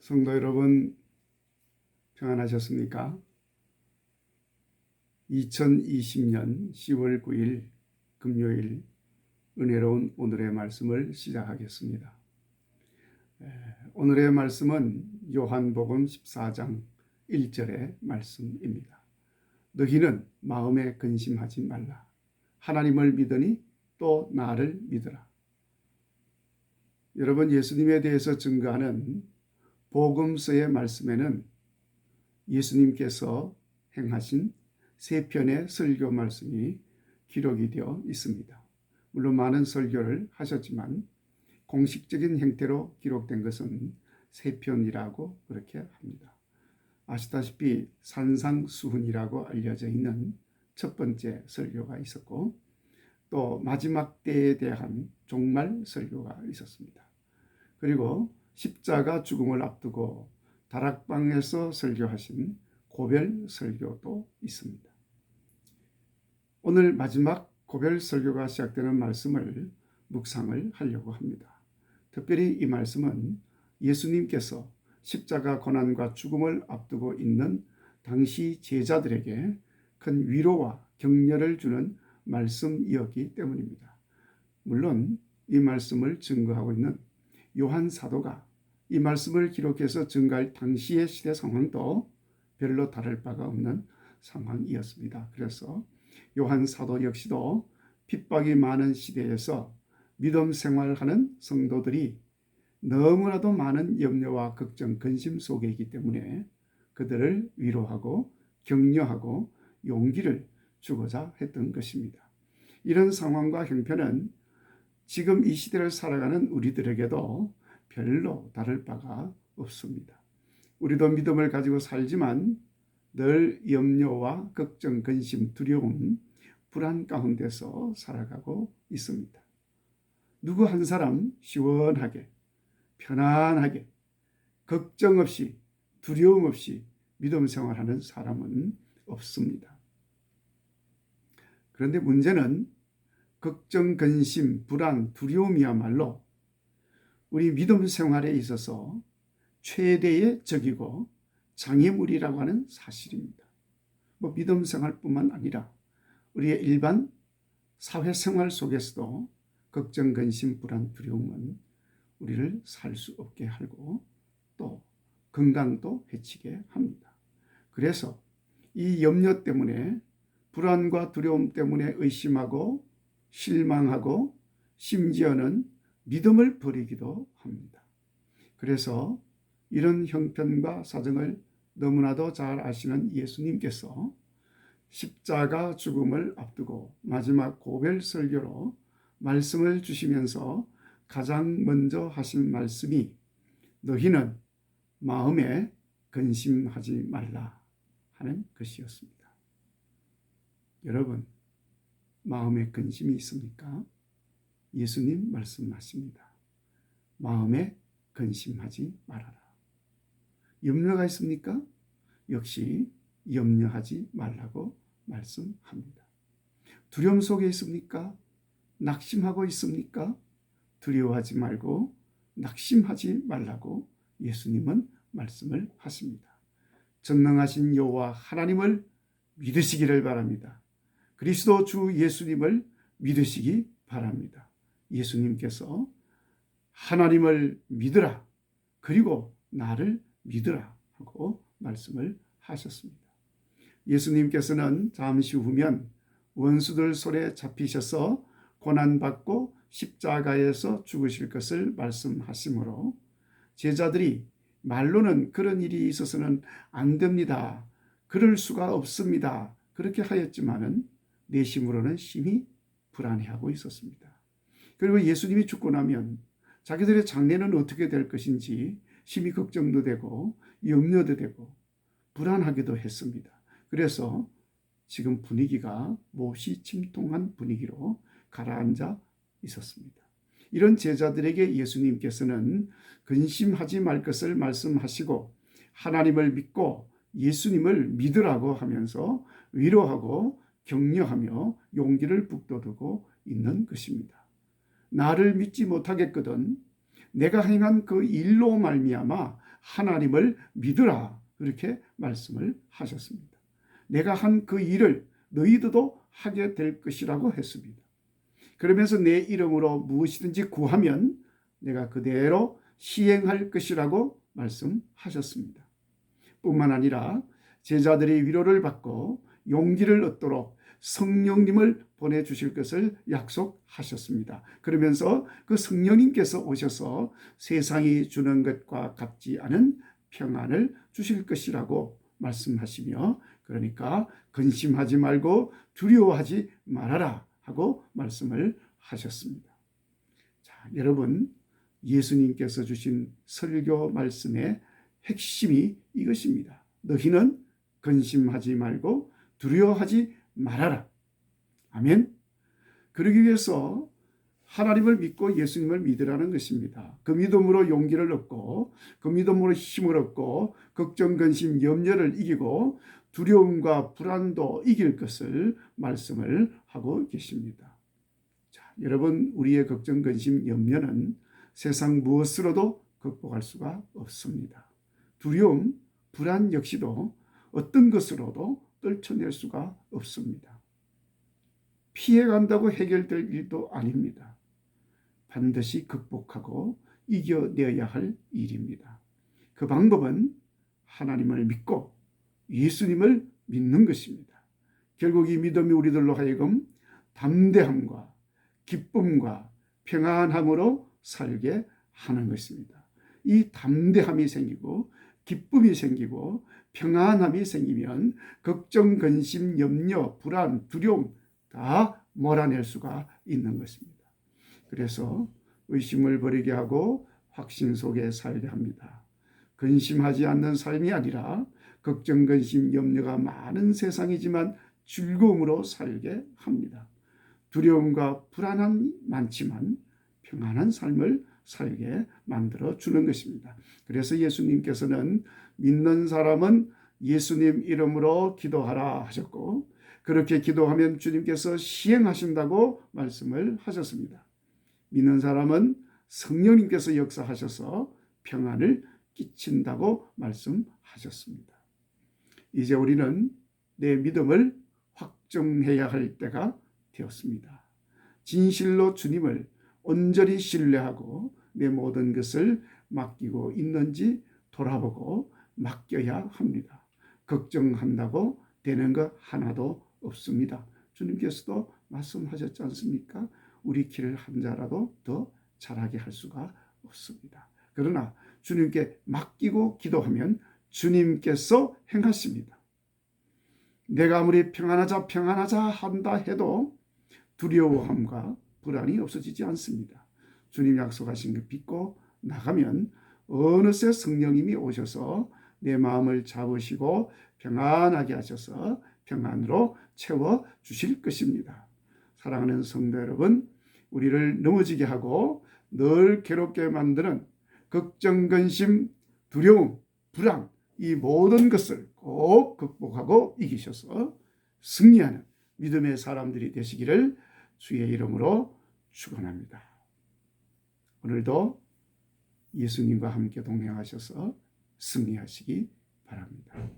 성도 여러분, 평안하셨습니까? 2020년 10월 9일 금요일 은혜로운 오늘의 말씀을 시작하겠습니다. 오늘의 말씀은 요한복음 14장 1절의 말씀입니다. 너희는 마음에 근심하지 말라. 하나님을 믿으니 또 나를 믿으라. 여러분, 예수님에 대해서 증거하는 복음서의 말씀에는 예수님께서 행하신 세 편의 설교 말씀이 기록이 되어 있습니다. 물론 많은 설교를 하셨지만 공식적인 형태로 기록된 것은 세 편이라고 그렇게 합니다. 아시다시피 산상수훈이라고 알려져 있는 첫 번째 설교가 있었고, 또 마지막 때에 대한 종말 설교가 있었습니다. 그리고 십자가 죽음을 앞두고 다락방에서 설교하신 고별 설교도 있습니다. 오늘 마지막 고별 설교가 시작되는 말씀을 묵상을 하려고 합니다. 특별히 이 말씀은 예수님께서 십자가 고난과 죽음을 앞두고 있는 당시 제자들에게 큰 위로와 격려를 주는 말씀이었기 때문입니다. 물론 이 말씀을 증거하고 있는 요한 사도가 이 말씀을 기록해서 증거할 당시의 시대 상황도 별로 다를 바가 없는 상황이었습니다. 그래서 요한 사도 역시도 핍박이 많은 시대에서 믿음 생활하는 성도들이 너무나도 많은 염려와 걱정, 근심 속에 있기 때문에 그들을 위로하고 격려하고 용기를 주고자 했던 것입니다. 이런 상황과 형편은 지금 이 시대를 살아가는 우리들에게도 별로 다를 바가 없습니다. 우리도 믿음을 가지고 살지만 늘 염려와 걱정, 근심, 두려움, 불안 가운데서 살아가고 있습니다. 누구 한 사람 시원하게, 편안하게, 걱정 없이, 두려움 없이 믿음 생활하는 사람은 없습니다. 그런데 문제는 걱정, 근심, 불안, 두려움이야말로 우리 믿음 생활에 있어서 최대의 적이고 장애물이라고 하는 사실입니다. 믿음 생활뿐만 아니라 우리의 일반 사회생활 속에서도 걱정, 근심, 불안, 두려움은 우리를 살 수 없게 하고 또 건강도 해치게 합니다. 그래서 이 염려 때문에, 불안과 두려움 때문에 의심하고 실망하고 심지어는 믿음을 버리기도 합니다. 그래서 이런 형편과 사정을 너무나도 잘 아시는 예수님께서 십자가 죽음을 앞두고 마지막 고별 설교로 말씀을 주시면서 가장 먼저 하신 말씀이 너희는 마음에 근심하지 말라 하는 것이었습니다. 여러분, 마음에 근심이 있습니까? 예수님 말씀하십니다. 마음에 근심하지 말아라. 염려가 있습니까? 역시 염려하지 말라고 말씀합니다. 두려움 속에 있습니까? 낙심하고 있습니까? 두려워하지 말고 낙심하지 말라고 예수님은 말씀을 하십니다. 전능하신 여호와 하나님을 믿으시기를 바랍니다. 그리스도 주 예수님을 믿으시기 바랍니다. 예수님께서 하나님을 믿으라, 그리고 나를 믿으라 하고 말씀을 하셨습니다. 예수님께서는 잠시 후면 원수들 손에 잡히셔서 고난받고 십자가에서 죽으실 것을 말씀하시므로 제자들이 말로는 그런 일이 있어서는 안 됩니다, 그럴 수가 없습니다, 그렇게 하였지만은 내심으로는 심히 불안해하고 있었습니다. 그리고 예수님이 죽고 나면 자기들의 장래는 어떻게 될 것인지 심히 걱정도 되고 염려도 되고 불안하기도 했습니다. 그래서 지금 분위기가 몹시 침통한 분위기로 가라앉아 있었습니다. 이런 제자들에게 예수님께서는 근심하지 말 것을 말씀하시고 하나님을 믿고 예수님을 믿으라고 하면서 위로하고 격려하며 용기를 북돋우고 있는 것입니다. 나를 믿지 못하겠거든 내가 행한 그 일로 말미암아 하나님을 믿으라. 그렇게 말씀을 하셨습니다. 내가 한 그 일을 너희들도 하게 될 것이라고 했습니다. 그러면서 내 이름으로 무엇이든지 구하면 내가 그대로 시행할 것이라고 말씀하셨습니다. 뿐만 아니라 제자들이 위로를 받고 용기를 얻도록 성령님을 보내주실 것을 약속하셨습니다. 그러면서 그 성령님께서 오셔서 세상이 주는 것과 같지 않은 평안을 주실 것이라고 말씀하시며, 그러니까 근심하지 말고 두려워하지 말아라 하고 말씀을 하셨습니다. 자, 여러분, 예수님께서 주신 설교 말씀의 핵심이 이것입니다. 너희는 근심하지 말고 두려워하지 말아라. 아멘. 그러기 위해서 하나님을 믿고 예수님을 믿으라는 것입니다. 그 믿음으로 용기를 얻고, 그 믿음으로 힘을 얻고, 걱정, 근심, 염려를 이기고 두려움과 불안도 이길 것을 말씀을 하고 계십니다. 자, 여러분, 우리의 걱정, 근심, 염려는 세상 무엇으로도 극복할 수가 없습니다. 두려움, 불안 역시도 어떤 것으로도 떨쳐낼 수가 없습니다. 피해간다고 해결될 일도 아닙니다. 반드시 극복하고 이겨내야 할 일입니다. 그 방법은 하나님을 믿고 예수님을 믿는 것입니다. 결국 이 믿음이 우리들로 하여금 담대함과 기쁨과 평안함으로 살게 하는 것입니다. 이 담대함이 생기고 기쁨이 생기고 평안함이 생기면 걱정, 근심, 염려, 불안, 두려움 다 몰아낼 수가 있는 것입니다. 그래서 의심을 버리게 하고 확신 속에 살게 합니다. 근심하지 않는 삶이 아니라 걱정, 근심, 염려가 많은 세상이지만 즐거움으로 살게 합니다. 두려움과 불안함이 많지만 평안한 삶을 살게 만들어 주는 것입니다. 그래서 예수님께서는 믿는 사람은 예수님 이름으로 기도하라 하셨고, 그렇게 기도하면 주님께서 시행하신다고 말씀을 하셨습니다. 믿는 사람은 성령님께서 역사하셔서 평안을 끼친다고 말씀하셨습니다. 이제 우리는 내 믿음을 확정해야 할 때가 되었습니다. 진실로 주님을 온전히 신뢰하고 내 모든 것을 맡기고 있는지 돌아보고 맡겨야 합니다. 걱정한다고 되는 것 하나도 없습니다. 주님께서도 말씀하셨지 않습니까? 우리 길을 한 자라도 더 잘하게 할 수가 없습니다. 그러나 주님께 맡기고 기도하면 주님께서 행하십니다. 내가 아무리 평안하자 한다 해도 두려워함과 불안이 없어지지 않습니다. 주님 약속하신 것 믿고 나가면 어느새 성령님이 오셔서 내 마음을 잡으시고 평안하게 하셔서 평안으로 채워주실 것입니다. 사랑하는 성도 여러분, 우리를 넘어지게 하고 늘 괴롭게 만드는 걱정, 근심, 두려움, 불안, 이 모든 것을 꼭 극복하고 이기셔서 승리하는 믿음의 사람들이 되시기를 주의 이름으로 축원합니다. 오늘도 예수님과 함께 동행하셔서 승리하시기 바랍니다.